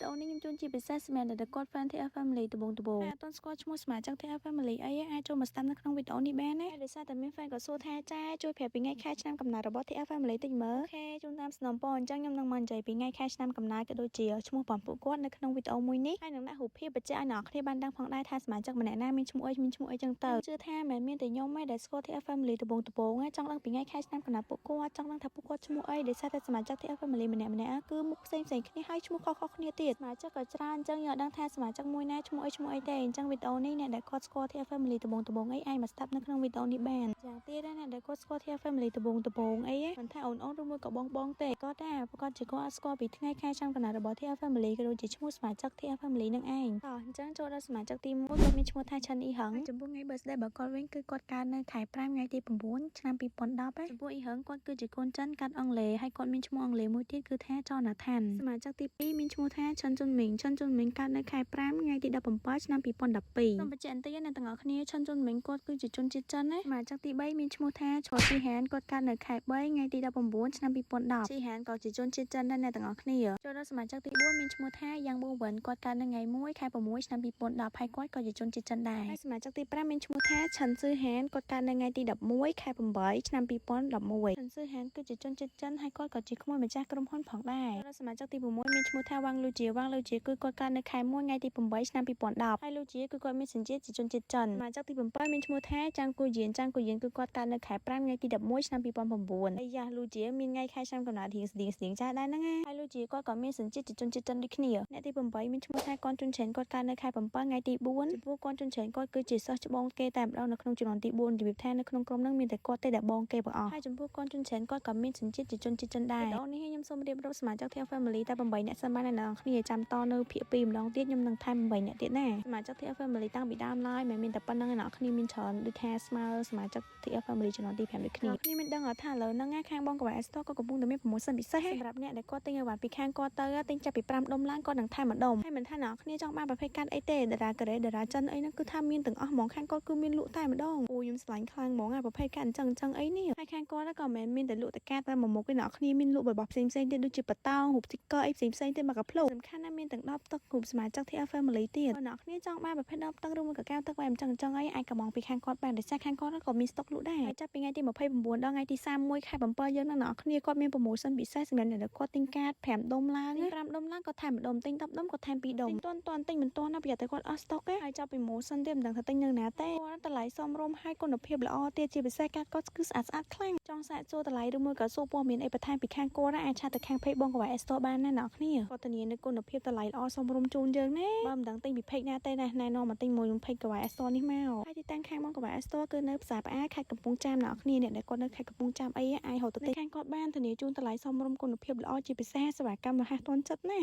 អូនេះខ្ញុំជូនជាពិសេសសម្រាប់អ្នកដែលគាត់ fan TF Family ត្បូងហើយអត់ទាន់ស្គាល់ឈ្មោះសមាជិក TF Family អីអាចចូលមកស្ដាប់នៅក្នុងវីដេអូនេះបានណាដោយសារតែមាន fan ក៏សួរថាចាជួយប្រាប់ពីថ្ងៃខែឆ្នាំកំណើតរបស់ TF Family តិចមើលអូខេជូនតាមស្នំពរអញ្ចឹងខ្ញុំនឹងមកនិយាយពីថ្ងៃខែឆ្នាំកំណើតក៏ដូចជាឈ្មោះបងពួកគាត់នៅក្នុងវីដេអូមួយនេះហើយនឹងដាក់រូបភាពបញ្ជាក់ឲ្យអ្នកនរគ្នាបានដឹងផងដែរថាសមាជិកម្នាក់ណាមានឈ្មោះអីចឹងទៅជឿថាមិនមានតែខ្ញុំទេដែលស្គាល់ TF Family ត្បូងចង់ដឹងពីថ្ងៃខែឆ្នាំកំណើតពួកគាត់ចង់ដឹងថាពួកគាត់ឈ្មោះអីដោយសារតែសមាជិក TF Family ម្នាក់គឺមុខផ្សេងគ្នាហើយឈ្មោះខុសគ្នាទៀតសមាជិកក៏ច្រើនអញ្ចឹងយើងអត់ដឹងថាសមាជិកមួយណាឈ្មោះអីទេអញ្ចឹងវីដេអូនេះអ្នកដែលគាត់ស្គាល់ TF Family ត្បូងអីអាចមកស្ដាប់នៅក្នុងវីដេអូនេះបានយ៉ាងទៀតអ្នកដែលគាត់ស្គាល់ TF Family ត្បូងអីមិនថាអូនឬមួយក៏បងទេគាត់ថាប្រកាសជាគាត់អត់ស្គាល់ពីថ្ងៃខែឆ្នាំកំណើតរបស់ TF Family ក៏ដូចជាឈ្មោះសមាជិក TF Family នឹងឯងអញ្ចឹងចូលដល់សមាជិកទី1គាត់មានឈ្មោះថាឆាន់អ៊ីហឹងចំពោះថ្ងៃ birthday របស់គាត់វិញគឺគាត់កើតនៅខែ5ថ្ងៃទី9ឆ្នាំ2010ចំពោះអ៊ីហឹងគាត់គឺជាកូនចិនកាត់អង់គ្លេសហើយគាត់មានឈ្មោះអង់គ្លេសមួយទៀតគឺថាចនថានសមាជិកទី2មានឈ្មោះថាឆាន់ជុនមីងកើតនៅខែ5ថ្ងៃទី17ឆ្នាំ2012សូមបញ្ជាក់បន្តិចអ្នកទាំងអស់គ្នាឆាន់ជុនមីងគាត់គឺជាជនជាតិចិនណាសមាជិកទី3មានឈ្មោះថាឆោស៊ីហានគាត់កើតនៅខែ3ថ្ងៃទី19ឆ្នាំ2010ស៊ីហានក៏ជាជនជាតិចិនដែរអ្នកទាំងអស់គ្នាចូលដល់សមាជិកទី4មានឈ្មោះថាយ៉ាងប៊ូវិនគាត់កើតនៅថ្ងៃ1ខែ6ឆ្នាំ2010ហើយគាត់ក៏ជាជនជាតិចិនដែរហើយសមាជិកទី5មានឈ្មោះថាឆាន់ស៊ឺហានគាត់កើតនៅថ្ងៃទី11ខែ8ឆ្នាំ2011ឆាន់ស៊ឺហានគឺជាជនជាតិចិនហើយគាត់ក៏ជាក្មួយម្ចាស់ក្រុមហ៊ុនផងដែរដល់សមាជិកទី6មានឈ្មោះថាវ៉ាងលូជាគឺគាត់កើតនៅខែ1ថ្ងៃទី8ឆ្នាំ2010ហើយលូជាគឺគាត់មានសញ្ជាតិជាជនជាតិចិនសមាជិកទី7មានឈ្មោះថាចាងគូយៀនគឺគាត់កើតនៅខែ5ថ្ងៃទី11ឆ្នាំ2009ហើយយ៉ាលូជាមានថ្ងៃខែឆ្នាំកំណើតរៀងស្តៀងចាស់ដែរហ្នឹងហើយលូជាគាត់ក៏មានសញ្ជាតិជាជនជាតិចិនដូចគ្នាអ្នកទី8មានឈ្មោះថាកនជុនឆេនគាត់កើតនៅខែ7ថ្ងៃទី4ចំពោះកនជុនឆេនគាត់គឺជាសិស្សច្បងគេតែម្ដងនៅក្នុងជំនាន់ទី4របៀបថានៅក្នុងក្រុមហ្នឹងមានតែគាត់ទេដែលបងគេបងអស់ហើយចំពោះកនជុនឆេនគាត់ក៏មានសញ្ជាតិជាជនជាតិចិនដែរដូននេះខ្ញុំសូមរៀបរាប់សមាជិក TF Family តែ8នាក់សិនបានអ្នកនរគ្នាចាំតនៅភាគ2ម្ដងទៀតខ្ញុំនឹងថែម8នាក់ទៀតណាសមាជិក TF Family តាំងពីដើមឡើយមិនមានតែប៉ុណ្្នឹងអ្នកនរគ្នាមានច្រើនដូចថាស្មើសមាជិក TF Family ជំនាន់ទី5ដូចគ្នាគ្នាមានដឹងថាឥឡូវហ្នឹងខាងបងក្បែរ Store ក៏កំពុងតែមាន promotion ពិសេសសម្រាប់អ្នកដែលគាត់ទិញឲ្យបានពីខាងគាត់ទៅទិញចាប់ពី5ដុំឡើងគាត់នឹងថែមម្ដុំហើយមិនថាអ្នកនរគ្នាចង់បានប្រភេទកាត់អីទេតារាកូរ៉េតារាចិនអីហ្នឹងគឺថាមានទាំងអស់ហ្មងខាងគាត់គឺមានលក់តែម្ដងអូខ្ញុំស្រឡាញ់ខ្លាំងហ្មងអាប្រភេទកាត់អញ្ចឹងអីនេះហើយខាងគាត់ក៏មិនមានតែលក់តែកាត់តែមួយមុខទេអ្នកនរគ្នាមានលក់របស់ផ្សេងទៀតដូចជាបតោងរូប sticker អីផ្សេងទៀតមកកាភ្លោសំខាន់ណាស់មានទាំង10ទឹកគ្រប់សមាជិក TF Family ទៀតបើអ្នកគ្នាចង់បានប្រភេទ10ទឹកឬមួយកកៅទឹកបែបអញ្ចឹងអីអាចកំងពីខាងគាត់បានដោយសារខាងគាត់ក៏មានស្តុកលក់ដែរចាប់ពីថ្ងៃទី29ដល់ថ្ងៃទី31ខែ7យើងអ្នកគ្នាគាត់មាន promotion ពិសេសសម្រាប់អ្នកដែលគាត់ទិញកាត5ដុំឡើង5ដុំឡើងគាត់ថែមម្ដុំទិញ10ដុំគាត់ថែម2ដុំទន់ទិញមិនទាន់ណាប្រយ័ត្នតែគាត់អស់ស្តុកហើយចាប់ពី promotion ទៀតមិនដឹងថាទិញនៅណាទេគាត់តម្លៃសមរម្យហើយគុណភាពល្អទៀតជាពិសេសកាតគាត់គឺស្អាតខ្លាំងចង់សាកសួរតម្លៃឬមួយក៏សួរព័ត៌មានអីបន្ថែមពីខាងគាត់អាចឆាតទៅខាង page បងក្បែរ Store បានណាអ្នកគ្នាគាត់ធានានូវគុណភាពតម្លៃល្អសមរម្យជូនយើងណាបើមិនដឹងទិញពី page ណាទេណាណែនាំមកទិញមួយក្នុង page ក្បែរ Store នេះមកហើយទីតាំងខាងបងក្បែរ Store គឺនៅផ្សារផ្អាខេត្តកំពង់ចាមអ្នកគ្នាអ្នកដែលគាត់នៅខេត្តកំពង់ចាមអីអាចហៅទៅទិញខាងគាត់បានធានាជូនតម្លៃសមរម្យគុណភាពល្អជាពិសេសសេវាកម្មរហ័សទាន់ចិត្តណា